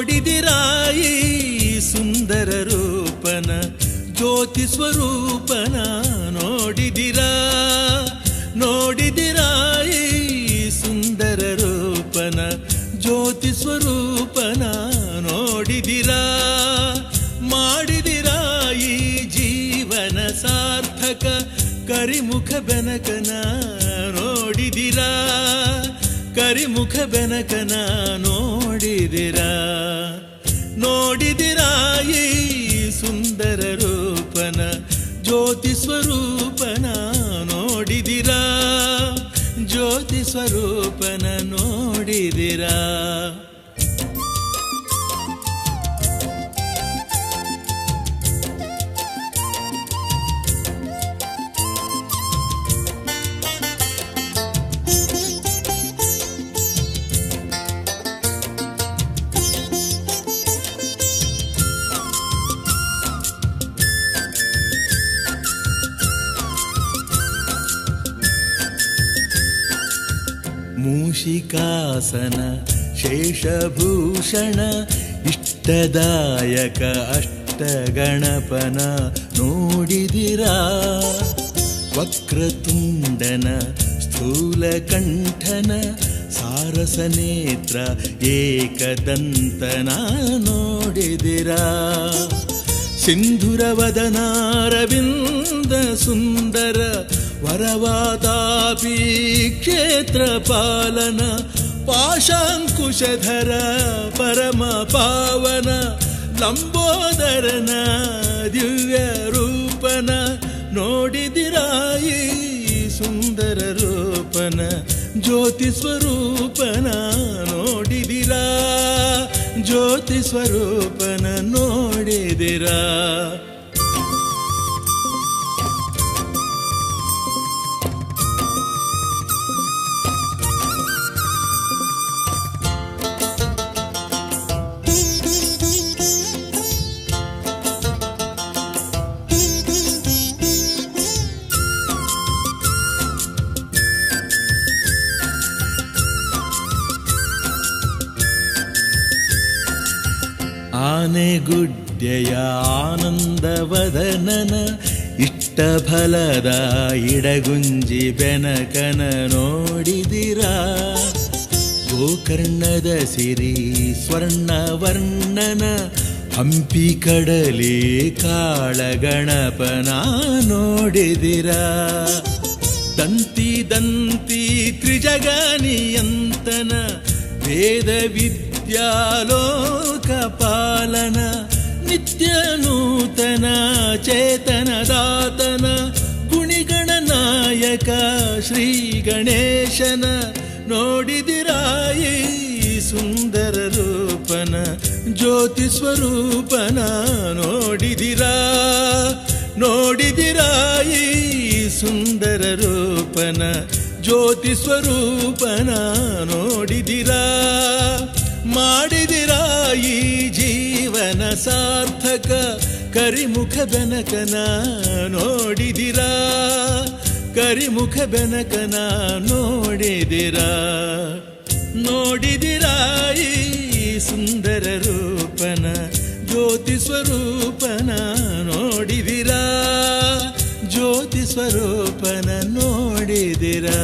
ನೋಡಿದಿರಾಯಿ ಸುಂದರ ರೂಪನ ಜ್ಯೋತಿ ಸ್ವರೂಪನ ನೋಡಿದಿರಾ ನೋಡಿದಿರಾಯಿ ಸುಂದರ ರೂಪನ ಜ್ಯೋತಿ ಸ್ವರೂಪನ ನೋಡಿದಿರಾ ಮಾಡಿದಿರಾಯಿ ಜೀವನ ಸಾರ್ಥಕ ಕರಿಮುಖ ಬೆನಕನ ನೋಡಿದಿರಾ ಕರಿಮುಖ ಬೆನಕನ ನೋಡಿದಿರಾ ನೋಡಿದಿರಾಯಿ ಸುಂದರ ರೂಪನ ಜ್ಯೋತಿ ಸ್ವರೂಪನ ನೋಡಿದಿರಾ ಜ್ಯೋತಿ ಸ್ವರೂಪನ ನೋಡಿದಿರಾ ಮೂಷಿಕಾಸನ ಶೇಷಭೂಷಣ ಇಷ್ಟದಾಯಕ ಅಷ್ಟಗಣಪನ ನೋಡಿದಿರಾ ವಕ್ರತುಂಡನ ಸ್ಥೂಲಕಂಠನ ಸಾರಸನೇತ್ರ ಏಕದಂತನ ನೋಡಿದಿರಾ ಸಿಂಧುರವದನಾರವಿಂದ ಸುಂದರ ವರವಾತಾಪಿ ಕ್ಷೇತ್ರಪಾಲನ ಪಾಶಾಂಕುಶಧರ ಪರಮ ಪಾವನ ಲಂಬೋದರನ ದಿವ್ಯ ರೂಪನ ನೋಡಿದಿರಾಯಿ ಸುಂದರ ರೂಪನ ಜ್ಯೋತಿ ಸ್ವರೂಪನ ನೋಡಿದಿರಾ ಜ್ಯೋತಿ ಸ್ವರೂಪನ ನೋಡಿದಿರಾ ಆನೆಗುಡ್ಡೆಯ ಆನಂದವದನನ ಇಷ್ಟಫಲದ ಇಡಗುಂಜಿ ಬೆನಕನ ನೋಡಿದಿರಾ ಗೋಕರ್ಣದ ಸಿರಿ ಸ್ವರ್ಣವರ್ಣನ ಹಂಪಿ ಕಡಲಿ ಕಾಳಗಣಪನ ನೋಡಿದಿರಾ ದಂತಿ ದಂತಿ ತ್ರಿಜಗನಿಯಂತನ ವೇದ ವಿದ್ಯಾಲೋಕಪಾಲನ ನಿತ್ಯ ನೂತನ ಚೇತನದಾತನ ಗುಣಿಗಣನಾಯಕ ಶ್ರೀ ಗಣೇಶನ ನೋಡಿದಿರಾಯಿ ಸುಂದರ ರೂಪನ ಜ್ಯೋತಿ ಸ್ವರೂಪನ ನೋಡಿದಿರಾ ನೋಡಿದಿರಾಯಿ ಸುಂದರ ರೂಪನ ಜ್ಯೋತಿ ಸ್ವರೂಪನ ನೋಡಿದಿರಾ ಮಾಡಿದಿರಾಯಿ ಜೀವನ ಸಾರ್ಥಕ ಕರಿಮುಖ ಬೆನಕನ ನೋಡಿದಿರಾ ಕರಿಮುಖ ಬೆನಕನ ನೋಡಿದಿರಾ ನೋಡಿದಿರಾಯಿ ಸುಂದರ ರೂಪನ ಜ್ಯೋತಿ ಸ್ವರೂಪನ ನೋಡಿದಿರಾ ಜ್ಯೋತಿ ಸ್ವರೂಪನ ನೋಡಿದಿರಾ